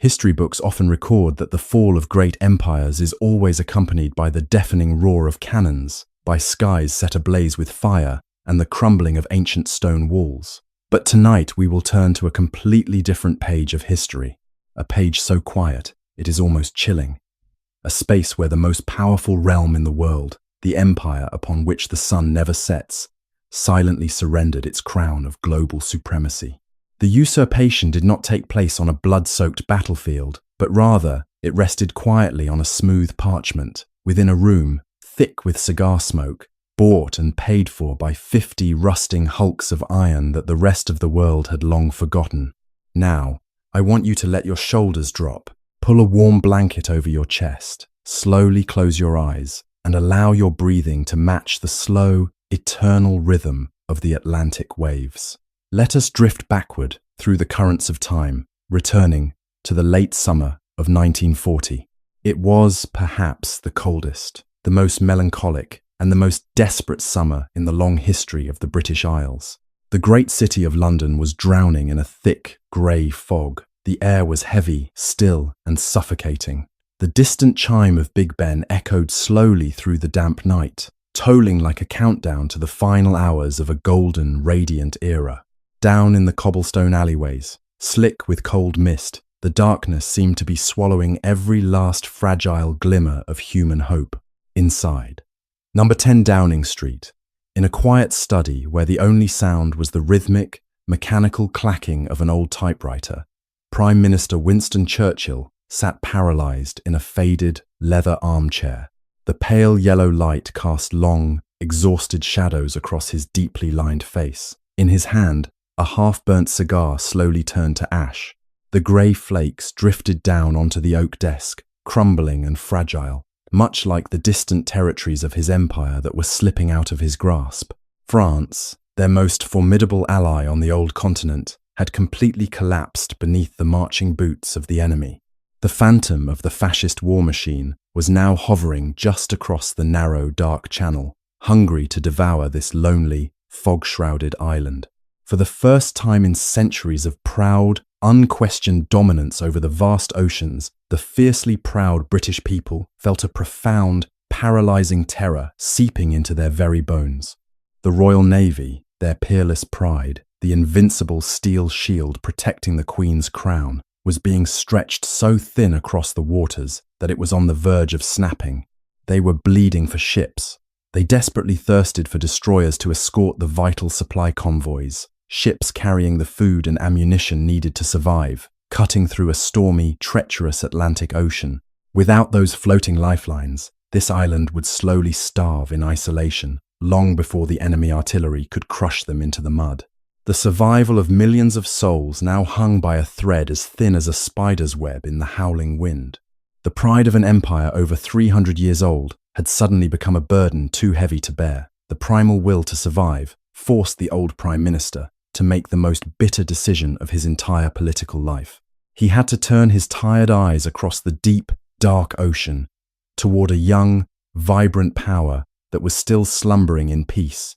History books often record that the fall of great empires is always accompanied by the deafening roar of cannons, by skies set ablaze with fire, and the crumbling of ancient stone walls. But tonight we will turn to a completely different page of history, a page so quiet it is almost chilling, a space where the most powerful realm in the world, the empire upon which the sun never sets, silently surrendered its crown of global supremacy. The usurpation did not take place on a blood-soaked battlefield, but rather it rested quietly on a smooth parchment, within a room thick with cigar smoke, bought and paid for by 50 rusting hulks of iron that the rest of the world had long forgotten. Now, I want you to let your shoulders drop, pull a warm blanket over your chest, slowly close your eyes, and allow your breathing to match the slow, eternal rhythm of the Atlantic waves. Let us drift backward through the currents of time, returning to the late summer of 1940. It was, perhaps, the coldest, the most melancholic, and the most desperate summer in the long history of the British Isles. The great city of London was drowning in a thick, grey fog. The air was heavy, still, and suffocating. The distant chime of Big Ben echoed slowly through the damp night, tolling like a countdown to the final hours of a golden, radiant era. Down in the cobblestone alleyways, slick with cold mist, the darkness seemed to be swallowing every last fragile glimmer of human hope. Inside, Number 10 Downing Street, in a quiet study where the only sound was the rhythmic, mechanical clacking of an old typewriter, Prime Minister Winston Churchill sat paralysed in a faded, leather armchair. The pale yellow light cast long, exhausted shadows across his deeply lined face. In his hand, a half-burnt cigar slowly turned to ash. The grey flakes drifted down onto the oak desk, crumbling and fragile, much like the distant territories of his empire that were slipping out of his grasp. France, their most formidable ally on the old continent, had completely collapsed beneath the marching boots of the enemy. The phantom of the fascist war machine was now hovering just across the narrow, dark channel, hungry to devour this lonely, fog-shrouded island. For the first time in centuries of proud, unquestioned dominance over the vast oceans, the fiercely proud British people felt a profound, paralysing terror seeping into their very bones. The Royal Navy, their peerless pride, the invincible steel shield protecting the Queen's crown, was being stretched so thin across the waters that it was on the verge of snapping. They were bleeding for ships. They desperately thirsted for destroyers to escort the vital supply convoys, ships carrying the food and ammunition needed to survive, cutting through a stormy, treacherous Atlantic Ocean. Without those floating lifelines, this island would slowly starve in isolation, long before the enemy artillery could crush them into the mud. The survival of millions of souls now hung by a thread as thin as a spider's web in the howling wind. The pride of an empire over 300 years old had suddenly become a burden too heavy to bear. The primal will to survive forced the old Prime Minister to make the most bitter decision of his entire political life. He had to turn his tired eyes across the deep, dark ocean toward a young, vibrant power that was still slumbering in peace,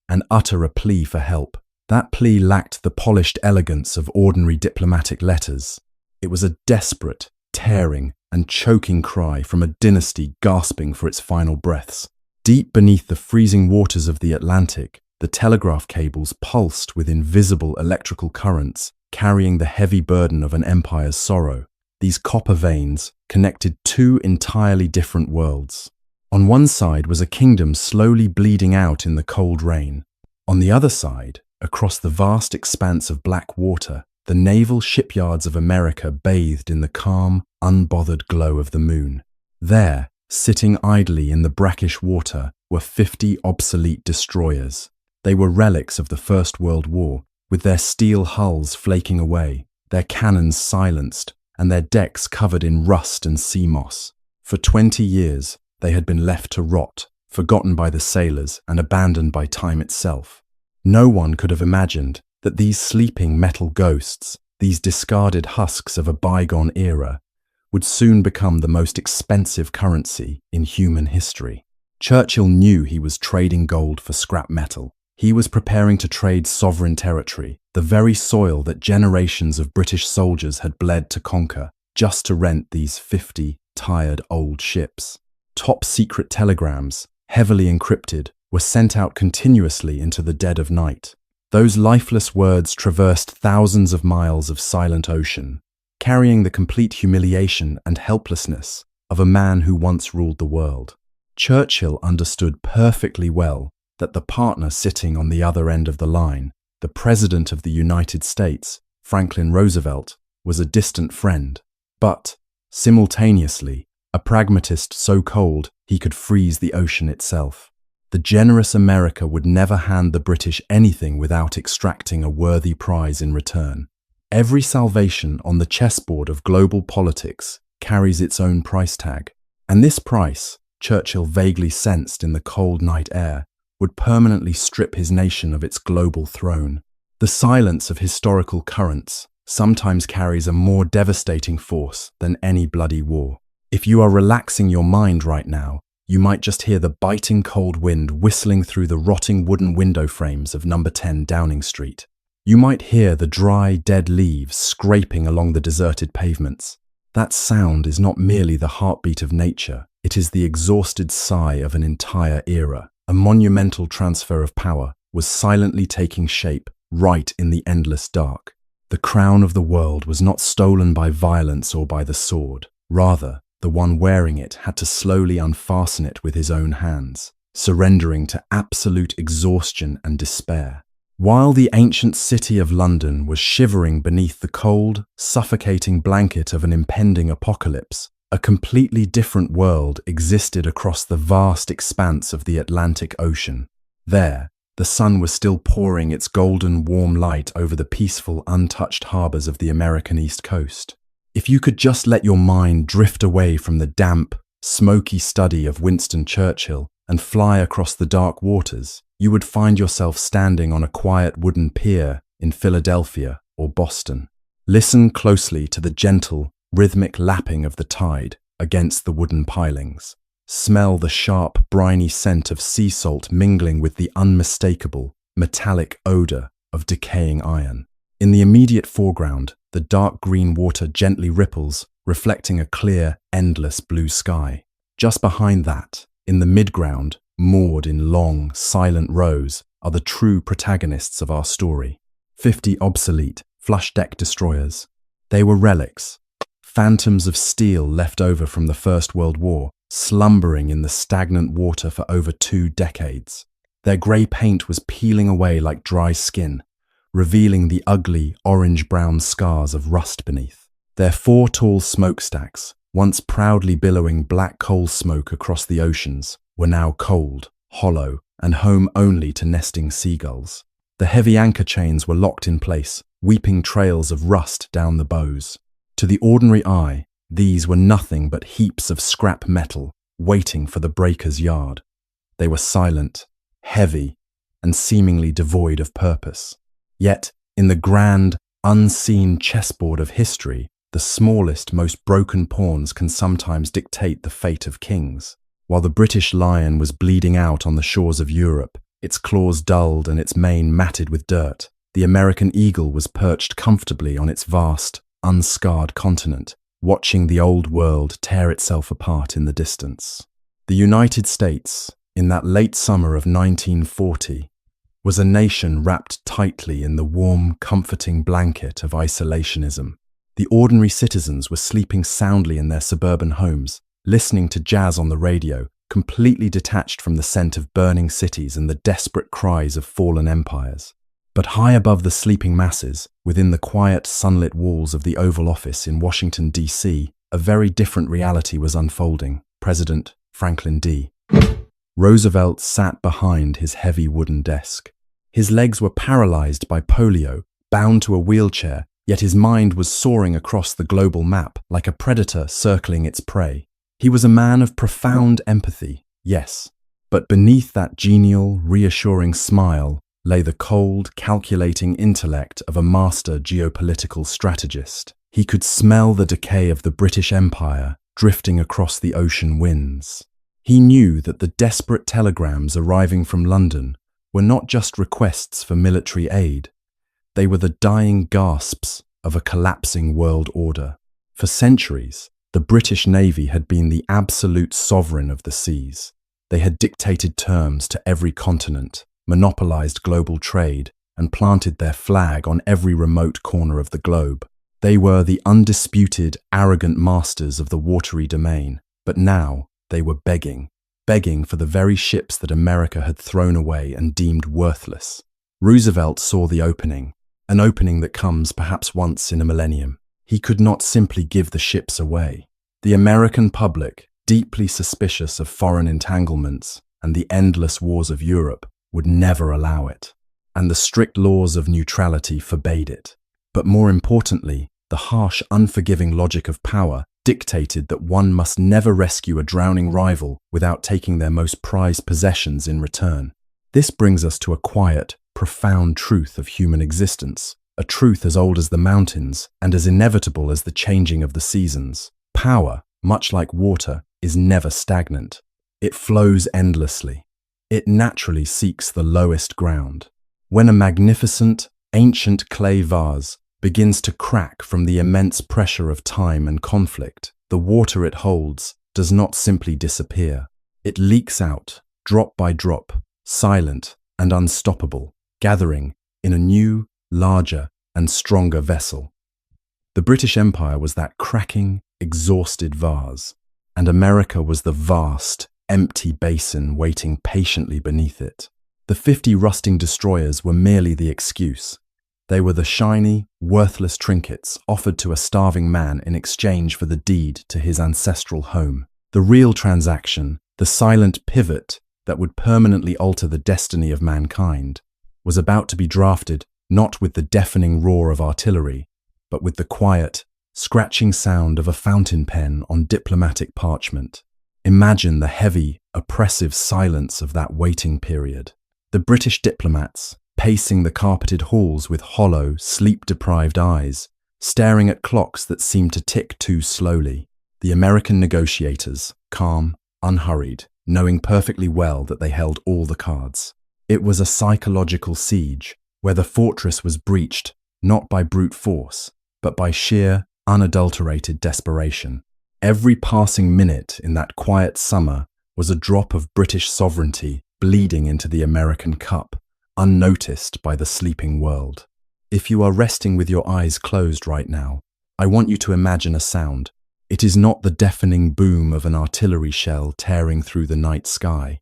and utter a plea for help. That plea lacked the polished elegance of ordinary diplomatic letters. It was a desperate, tearing, and choking cry from a dynasty gasping for its final breaths. Deep beneath the freezing waters of the Atlantic, the telegraph cables pulsed with invisible electrical currents, carrying the heavy burden of an empire's sorrow. These copper veins connected two entirely different worlds. On one side was a kingdom slowly bleeding out in the cold rain. On the other side, across the vast expanse of black water, the naval shipyards of America bathed in the calm, unbothered glow of the moon. There, sitting idly in the brackish water, were 50 obsolete destroyers. They were relics of the First World War, with their steel hulls flaking away, their cannons silenced, and their decks covered in rust and sea moss. For 20 years, they had been left to rot, forgotten by the sailors and abandoned by time itself. No one could have imagined that these sleeping metal ghosts, these discarded husks of a bygone era, would soon become the most expensive currency in human history. Churchill knew he was trading gold for scrap metal. He was preparing to trade sovereign territory, the very soil that generations of British soldiers had bled to conquer. just to rent these 50 tired old ships. Top secret telegrams, heavily encrypted, were sent out continuously into the dead of night. Those lifeless words traversed thousands of miles of silent ocean, carrying the complete humiliation and helplessness of a man who once ruled the world. Churchill understood perfectly well that the partner sitting on the other end of the line, the President of the United States, Franklin Roosevelt, was a distant friend, but, simultaneously, a pragmatist so cold he could freeze the ocean itself. The generous America would never hand the British anything without extracting a worthy prize in return. Every salvation on the chessboard of global politics carries its own price tag, and this price, Churchill vaguely sensed in the cold night air, would permanently strip his nation of its global throne. The silence of historical currents sometimes carries a more devastating force than any bloody war. If you are relaxing your mind right now, you might just hear the biting cold wind whistling through the rotting wooden window frames of number 10 Downing Street. You might hear the dry, dead leaves scraping along the deserted pavements. That sound is not merely the heartbeat of nature, it is the exhausted sigh of an entire era. A monumental transfer of power was silently taking shape right in the endless dark. The crown of the world was not stolen by violence or by the sword. Rather, the one wearing it had to slowly unfasten it with his own hands, surrendering to absolute exhaustion and despair. While the ancient city of London was shivering beneath the cold, suffocating blanket of an impending apocalypse, a completely different world existed across the vast expanse of the Atlantic Ocean. There, the sun was still pouring its golden, warm light over the peaceful, untouched harbors of the American East Coast. If you could just let your mind drift away from the damp, smoky study of Winston Churchill and fly across the dark waters, you would find yourself standing on a quiet wooden pier in Philadelphia or Boston. Listen closely to the gentle, rhythmic lapping of the tide against the wooden pilings. Smell the sharp, briny scent of sea salt mingling with the unmistakable, metallic odor of decaying iron. In the immediate foreground, the dark green water gently ripples, reflecting a clear, endless blue sky. Just behind that, in the midground, moored in long, silent rows, are the true protagonists of our story. 50 obsolete, flush-deck destroyers. They were relics, phantoms of steel left over from the First World War, slumbering in the stagnant water for over 2 decades. Their grey paint was peeling away like dry skin, revealing the ugly, orange-brown scars of rust beneath. Their 4 tall smokestacks, once proudly billowing black coal smoke across the oceans, were now cold, hollow, and home only to nesting seagulls. The heavy anchor chains were locked in place, weeping trails of rust down the bows. To the ordinary eye, these were nothing but heaps of scrap metal waiting for the breaker's yard. They were silent, heavy, and seemingly devoid of purpose. Yet, in the grand, unseen chessboard of history, the smallest, most broken pawns can sometimes dictate the fate of kings. While the British lion was bleeding out on the shores of Europe, its claws dulled and its mane matted with dirt, the American eagle was perched comfortably on its vast, unscarred continent, watching the old world tear itself apart in the distance. The United States, in that late summer of 1940, was a nation wrapped tightly in the warm, comforting blanket of isolationism. The ordinary citizens were sleeping soundly in their suburban homes, listening to jazz on the radio, completely detached from the scent of burning cities and the desperate cries of fallen empires. But high above the sleeping masses, within the quiet, sunlit walls of the Oval Office in Washington, D.C., a very different reality was unfolding. President Franklin D. Roosevelt sat behind his heavy wooden desk. His legs were paralyzed by polio, bound to a wheelchair, yet his mind was soaring across the global map like a predator circling its prey. He was a man of profound empathy, yes, but beneath that genial, reassuring smile lay the cold, calculating intellect of a master geopolitical strategist. He could smell the decay of the British Empire drifting across the ocean winds. He knew that the desperate telegrams arriving from London were not just requests for military aid. They were the dying gasps of a collapsing world order. For centuries, the British Navy had been the absolute sovereign of the seas. They had dictated terms to every continent, monopolized global trade, and planted their flag on every remote corner of the globe. They were the undisputed, arrogant masters of the watery domain, but now they were begging for the very ships that America had thrown away and deemed worthless. Roosevelt saw the opening, an opening that comes perhaps once in a millennium. He could not simply give the ships away. The American public, deeply suspicious of foreign entanglements and the endless wars of Europe, would never allow it. And the strict laws of neutrality forbade it. But more importantly, the harsh, unforgiving logic of power dictated that one must never rescue a drowning rival without taking their most prized possessions in return. This brings us to a quiet, profound truth of human existence, a truth as old as the mountains and as inevitable as the changing of the seasons. Power, much like water, is never stagnant. It flows endlessly. It naturally seeks the lowest ground. When a magnificent, ancient clay vase begins to crack from the immense pressure of time and conflict, the water it holds does not simply disappear. It leaks out, drop by drop, silent and unstoppable, gathering in a new, larger and stronger vessel. The British Empire was that cracking, exhausted vase, and America was the vast, empty basin waiting patiently beneath it. The 50 rusting destroyers were merely the excuse. They were the shiny, worthless trinkets offered to a starving man in exchange for the deed to his ancestral home. The real transaction, the silent pivot that would permanently alter the destiny of mankind, was about to be drafted not with the deafening roar of artillery, but with the quiet, scratching sound of a fountain pen on diplomatic parchment. Imagine the heavy, oppressive silence of that waiting period. The British diplomats, pacing the carpeted halls with hollow, sleep-deprived eyes, staring at clocks that seemed to tick too slowly. The American negotiators, calm, unhurried, knowing perfectly well that they held all the cards. It was a psychological siege, where the fortress was breached, not by brute force, but by sheer, unadulterated desperation. Every passing minute in that quiet summer was a drop of British sovereignty bleeding into the American cup, unnoticed by the sleeping world. If you are resting with your eyes closed right now, I want you to imagine a sound. It is not the deafening boom of an artillery shell tearing through the night sky,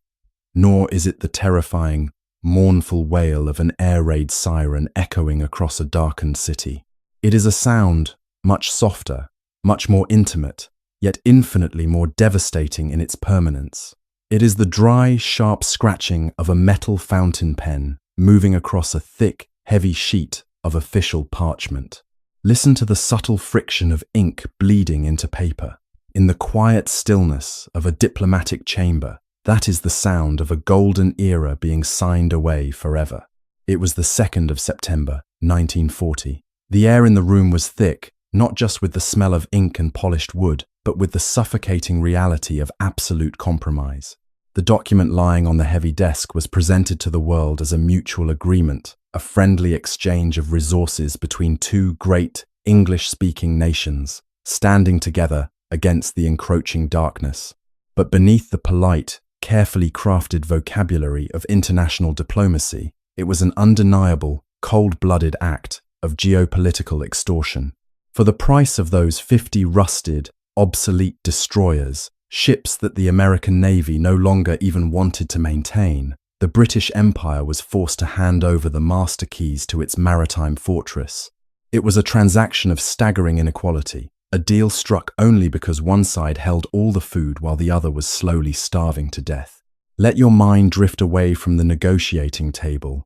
nor is it the terrifying, mournful wail of an air raid siren echoing across a darkened city. It is a sound much softer, much more intimate, yet infinitely more devastating in its permanence. It is the dry, sharp scratching of a metal fountain pen moving across a thick, heavy sheet of official parchment. Listen to the subtle friction of ink bleeding into paper. In the quiet stillness of a diplomatic chamber, that is the sound of a golden era being signed away forever. It was the 2nd of September, 1940. The air in the room was thick, not just with the smell of ink and polished wood, but with the suffocating reality of absolute compromise. The document lying on the heavy desk was presented to the world as a mutual agreement, a friendly exchange of resources between two great English-speaking nations, standing together against the encroaching darkness. But beneath the polite, carefully crafted vocabulary of international diplomacy, it was an undeniable, cold-blooded act of geopolitical extortion. For the price of those 50 rusted, obsolete destroyers, ships that the American Navy no longer even wanted to maintain, the British Empire was forced to hand over the master keys to its maritime fortress. It was a transaction of staggering inequality, a deal struck only because one side held all the food while the other was slowly starving to death. Let your mind drift away from the negotiating table,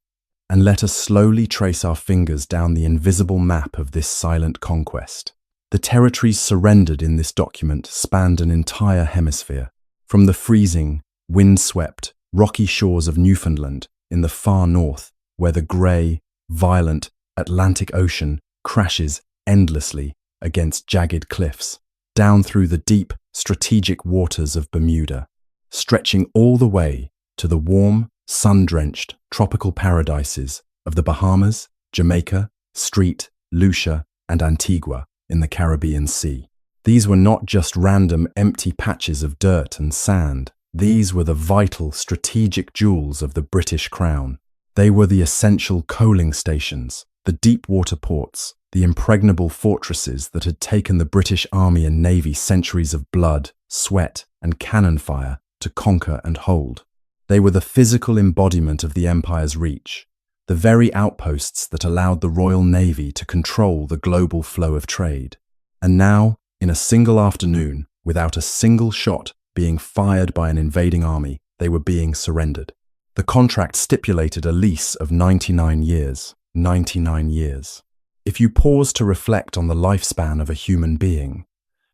and let us slowly trace our fingers down the invisible map of this silent conquest. The territories surrendered in this document spanned an entire hemisphere, from the freezing, wind-swept, rocky shores of Newfoundland in the far north, where the grey, violent Atlantic Ocean crashes endlessly against jagged cliffs, down through the deep, strategic waters of Bermuda, stretching all the way to the warm, sun-drenched tropical paradises of the Bahamas, Jamaica, Crete, Lucia, and Antigua in the Caribbean Sea. These were not just random empty patches of dirt and sand. These were the vital, strategic jewels of the British Crown. They were the essential coaling stations, the deep water ports, the impregnable fortresses that had taken the British Army and Navy centuries of blood, sweat, and cannon fire to conquer and hold. They were the physical embodiment of the Empire's reach, the very outposts that allowed the Royal Navy to control the global flow of trade. And now, in a single afternoon, without a single shot being fired by an invading army, they were being surrendered. The contract stipulated a lease of 99 years. 99 years. If you pause to reflect on the lifespan of a human being,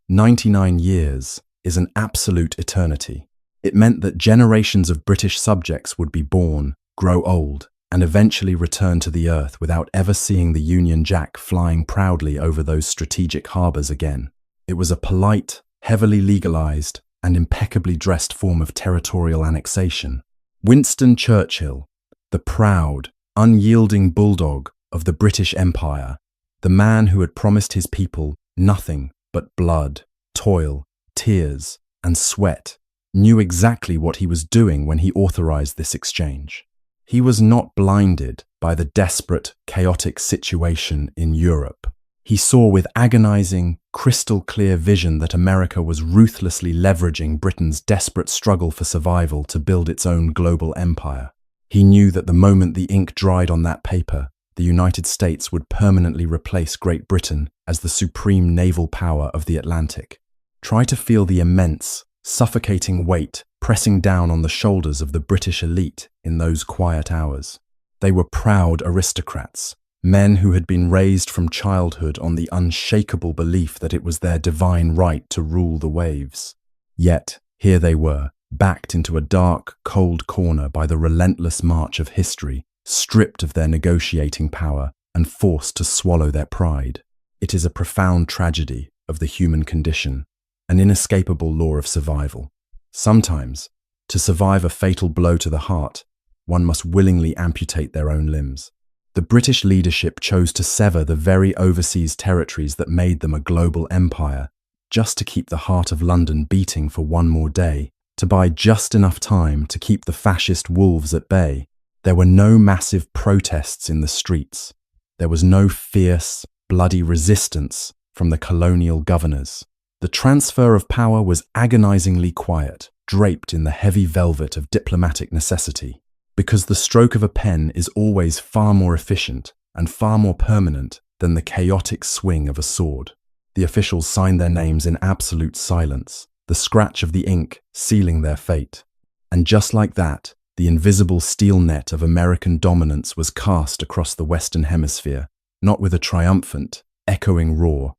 99 years is an absolute eternity. It meant that generations of British subjects would be born, grow old, and eventually return to the earth without ever seeing the Union Jack flying proudly over those strategic harbours again. It was a polite, heavily legalised, and impeccably dressed form of territorial annexation. Winston Churchill, the proud, unyielding bulldog of the British Empire, the man who had promised his people nothing but blood, toil, tears, and sweat, knew exactly what he was doing when he authorized this exchange. He was not blinded by the desperate, chaotic situation in Europe. He saw with agonizing, crystal-clear vision that America was ruthlessly leveraging Britain's desperate struggle for survival to build its own global empire. He knew that the moment the ink dried on that paper, the United States would permanently replace Great Britain as the supreme naval power of the Atlantic. Try to feel the immense, suffocating weight pressing down on the shoulders of the British elite in those quiet hours. They were proud aristocrats, men who had been raised from childhood on the unshakable belief that it was their divine right to rule the waves. Yet, here they were, backed into a dark, cold corner by the relentless march of history, stripped of their negotiating power and forced to swallow their pride. It is a profound tragedy of the human condition, an inescapable law of survival. Sometimes, to survive a fatal blow to the heart, one must willingly amputate their own limbs. The British leadership chose to sever the very overseas territories that made them a global empire, just to keep the heart of London beating for one more day, to buy just enough time to keep the fascist wolves at bay. There were no massive protests in the streets. There was no fierce, bloody resistance from the colonial governors. The transfer of power was agonizingly quiet, draped in the heavy velvet of diplomatic necessity. Because the stroke of a pen is always far more efficient and far more permanent than the chaotic swing of a sword. The officials signed their names in absolute silence, the scratch of the ink sealing their fate. And just like that, the invisible steel net of American dominance was cast across the Western Hemisphere, not with a triumphant, echoing roar,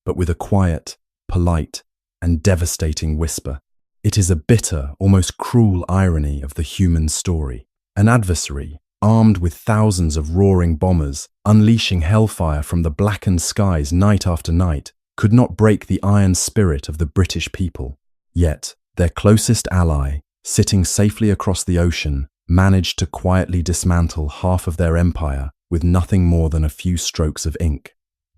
but with a quiet, polite, and devastating whisper. It is a bitter, almost cruel irony of the human story. An adversary, armed with thousands of roaring bombers, unleashing hellfire from the blackened skies night after night, could not break the iron spirit of the British people. Yet, their closest ally, sitting safely across the ocean, managed to quietly dismantle half of their empire with nothing more than a few strokes of ink.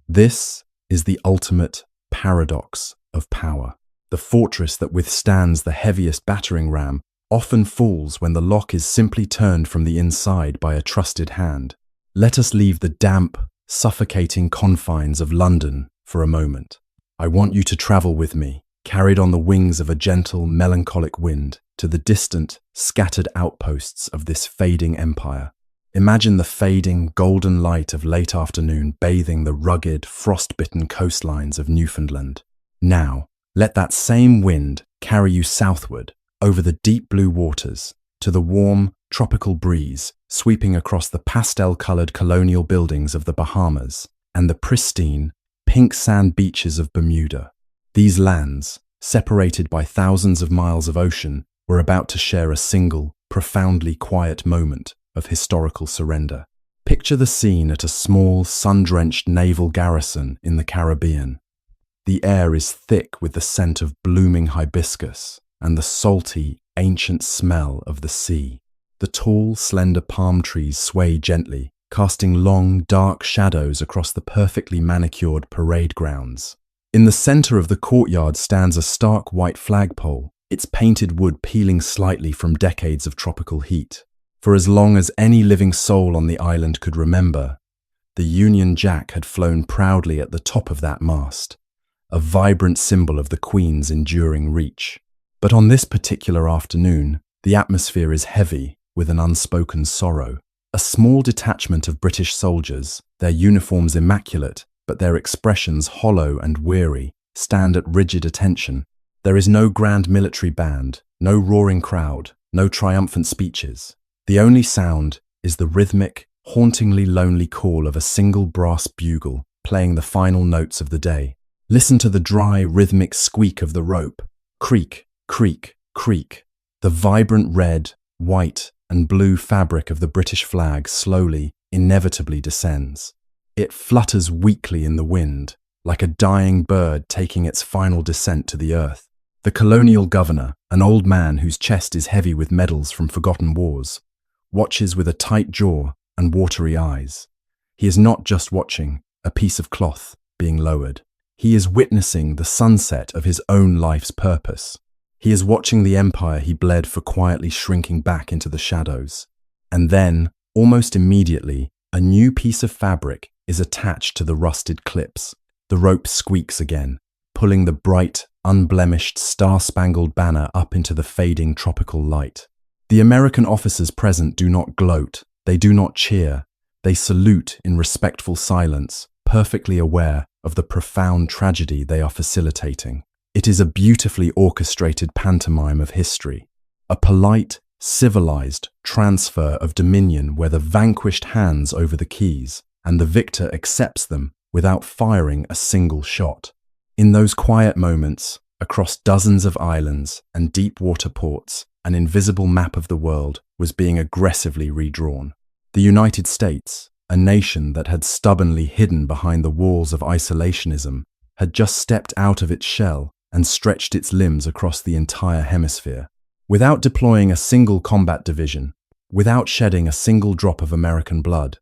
This is the ultimate paradox of power. The fortress that withstands the heaviest battering ram often falls when the lock is simply turned from the inside by a trusted hand. Let us leave the damp, suffocating confines of London for a moment. I want you to travel with me, carried on the wings of a gentle, melancholic wind, to the distant, scattered outposts of this fading empire. Imagine the fading, golden light of late afternoon bathing the rugged, frost-bitten coastlines of Newfoundland. Now, let that same wind carry you southward, over the deep blue waters, to the warm, tropical breeze sweeping across the pastel-colored colonial buildings of the Bahamas and the pristine, pink sand beaches of Bermuda. These lands, separated by thousands of miles of ocean, were about to share a single, profoundly quiet moment of historical surrender. Picture the scene at a small, sun-drenched naval garrison in the Caribbean. The air is thick with the scent of blooming hibiscus and the salty, ancient smell of the sea. The tall, slender palm trees sway gently, casting long, dark shadows across the perfectly manicured parade grounds. In the center of the courtyard stands a stark white flagpole, its painted wood peeling slightly from decades of tropical heat. For as long as any living soul on the island could remember, the Union Jack had flown proudly at the top of that mast, a vibrant symbol of the Queen's enduring reach. But on this particular afternoon, the atmosphere is heavy with an unspoken sorrow. A small detachment of British soldiers, their uniforms immaculate, but their expressions hollow and weary, stand at rigid attention. There is no grand military band, no roaring crowd, no triumphant speeches. The only sound is the rhythmic, hauntingly lonely call of a single brass bugle playing the final notes of the day. Listen to the dry, rhythmic squeak of the rope. Creak, creak, creak. The vibrant red, white, and blue fabric of the British flag slowly, inevitably descends. It flutters weakly in the wind, like a dying bird taking its final descent to the earth. The colonial governor, an old man whose chest is heavy with medals from forgotten wars, watches with a tight jaw and watery eyes. He is not just watching a piece of cloth being lowered. He is witnessing the sunset of his own life's purpose. He is watching the empire he bled for quietly shrinking back into the shadows. And then, almost immediately, a new piece of fabric is attached to the rusted clips. The rope squeaks again, pulling the bright, unblemished, star-spangled banner up into the fading tropical light. The American officers present do not gloat, they do not cheer, they salute in respectful silence, perfectly aware of the profound tragedy they are facilitating. It is a beautifully orchestrated pantomime of history, a polite, civilized transfer of dominion where the vanquished hands over the keys and the victor accepts them without firing a single shot. In those quiet moments, across dozens of islands and deep water ports, an invisible map of the world was being aggressively redrawn. The United States, a nation that had stubbornly hidden behind the walls of isolationism, had just stepped out of its shell and stretched its limbs across the entire hemisphere. Without deploying a single combat division, without shedding a single drop of American blood,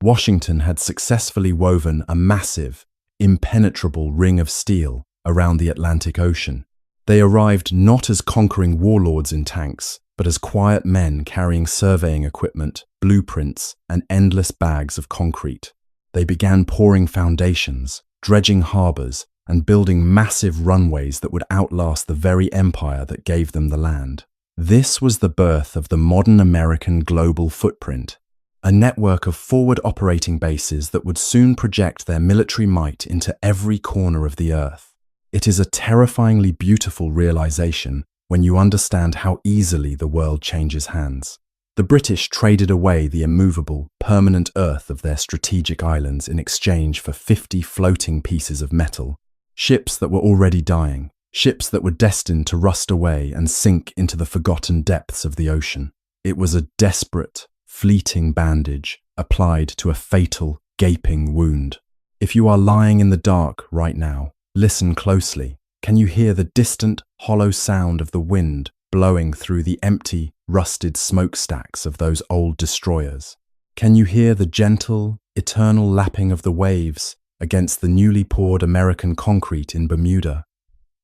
Washington had successfully woven a massive, impenetrable ring of steel around the Atlantic Ocean. They arrived not as conquering warlords in tanks, but as quiet men carrying surveying equipment, blueprints, and endless bags of concrete. They began pouring foundations, dredging harbors, and building massive runways that would outlast the very empire that gave them the land. This was the birth of the modern American global footprint, a network of forward operating bases that would soon project their military might into every corner of the earth. It is a terrifyingly beautiful realization when you understand how easily the world changes hands. The British traded away the immovable, permanent earth of their strategic islands in exchange for 50 floating pieces of metal. Ships that were already dying, ships that were destined to rust away and sink into the forgotten depths of the ocean. It was a desperate, fleeting bandage applied to a fatal, gaping wound. If you are lying in the dark right now, listen closely. Can you hear the distant, hollow sound of the wind blowing through the empty, rusted smokestacks of those old destroyers? Can you hear the gentle, eternal lapping of the waves against the newly poured American concrete in Bermuda?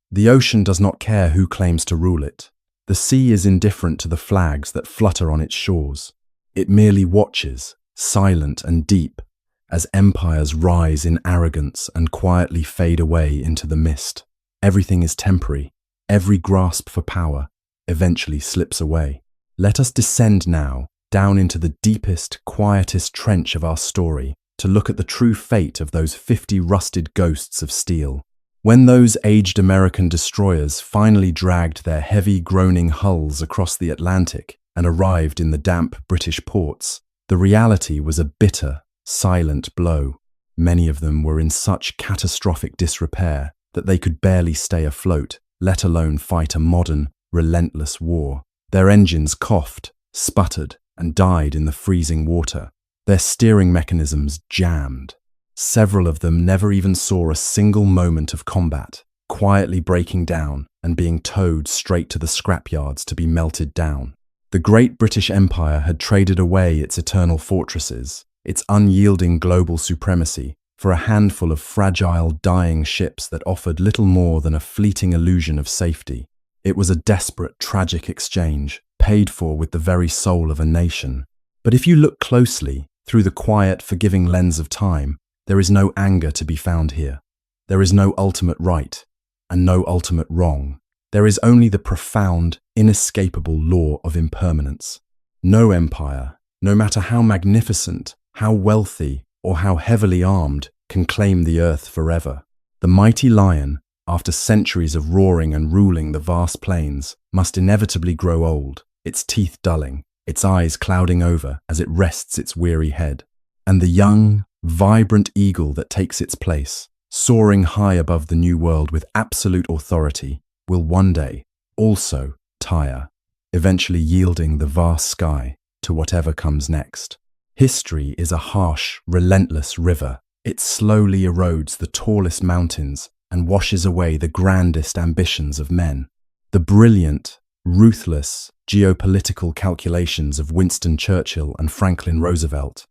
The ocean does not care who claims to rule it. The sea is indifferent to the flags that flutter on its shores. It merely watches, silent and deep, as empires rise in arrogance and quietly fade away into the mist. Everything is temporary. Every grasp for power eventually slips away. Let us descend now down into the deepest, quietest trench of our story to look at the true fate of those 50 rusted ghosts of steel. When those aged American destroyers finally dragged their heavy, groaning hulls across the Atlantic and arrived in the damp British ports, the reality was a bitter, silent blow. Many of them were in such catastrophic disrepair that they could barely stay afloat, let alone fight a modern, relentless war. Their engines coughed, sputtered, and died in the freezing water. Their steering mechanisms jammed. Several of them never even saw a single moment of combat, quietly breaking down and being towed straight to the scrapyards to be melted down. The great British Empire had traded away its eternal fortresses, its unyielding global supremacy, for a handful of fragile, dying ships that offered little more than a fleeting illusion of safety. It was a desperate, tragic exchange, paid for with the very soul of a nation. But if you look closely, through the quiet, forgiving lens of time, there is no anger to be found here. There is no ultimate right, and no ultimate wrong. There is only the profound, inescapable law of impermanence. No empire, no matter how magnificent, how wealthy, or how heavily armed, can claim the earth forever. The mighty lion, after centuries of roaring and ruling the vast plains, must inevitably grow old, its teeth dulling, its eyes clouding over as it rests its weary head. And the young, vibrant eagle that takes its place, soaring high above the new world with absolute authority, will one day also tire, eventually yielding the vast sky to whatever comes next. History is a harsh, relentless river. It slowly erodes the tallest mountains and washes away the grandest ambitions of men. The brilliant, ruthless geopolitical calculations of Winston Churchill and Franklin Roosevelt,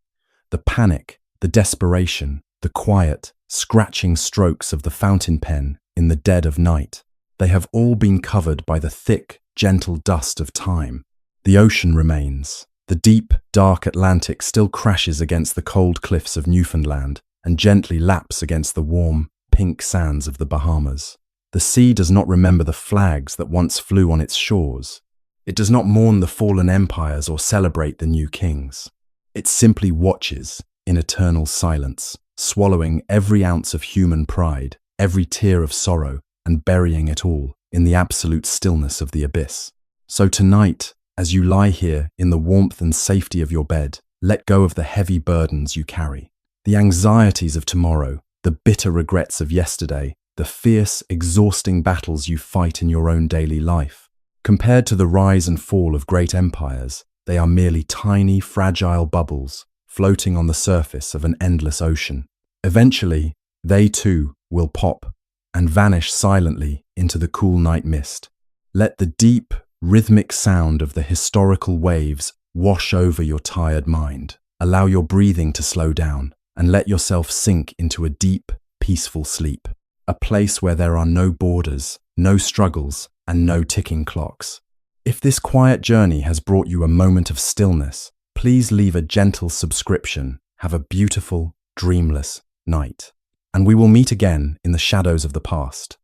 the panic, the desperation, the quiet, scratching strokes of the fountain pen in the dead of night, they have all been covered by the thick, gentle dust of time. The ocean remains. The deep, dark Atlantic still crashes against the cold cliffs of Newfoundland and gently laps against the warm, pink sands of the Bahamas. The sea does not remember the flags that once flew on its shores. It does not mourn the fallen empires or celebrate the new kings. It simply watches in eternal silence, swallowing every ounce of human pride, every tear of sorrow, and burying it all in the absolute stillness of the abyss. So tonight, as you lie here in the warmth and safety of your bed, let go of the heavy burdens you carry, the anxieties of tomorrow, the bitter regrets of yesterday, the fierce, exhausting battles you fight in your own daily life. Compared to the rise and fall of great empires, they are merely tiny, fragile bubbles floating on the surface of an endless ocean. Eventually, they too will pop and vanish silently into the cool night mist. Let the deep, rhythmic sound of the historical waves wash over your tired mind. Allow your breathing to slow down and let yourself sink into a deep, peaceful sleep, a place where there are no borders, no struggles, and no ticking clocks. If this quiet journey has brought you a moment of stillness, please leave a gentle subscription. Have a beautiful, dreamless night. And we will meet again in the shadows of the past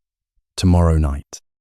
tomorrow night.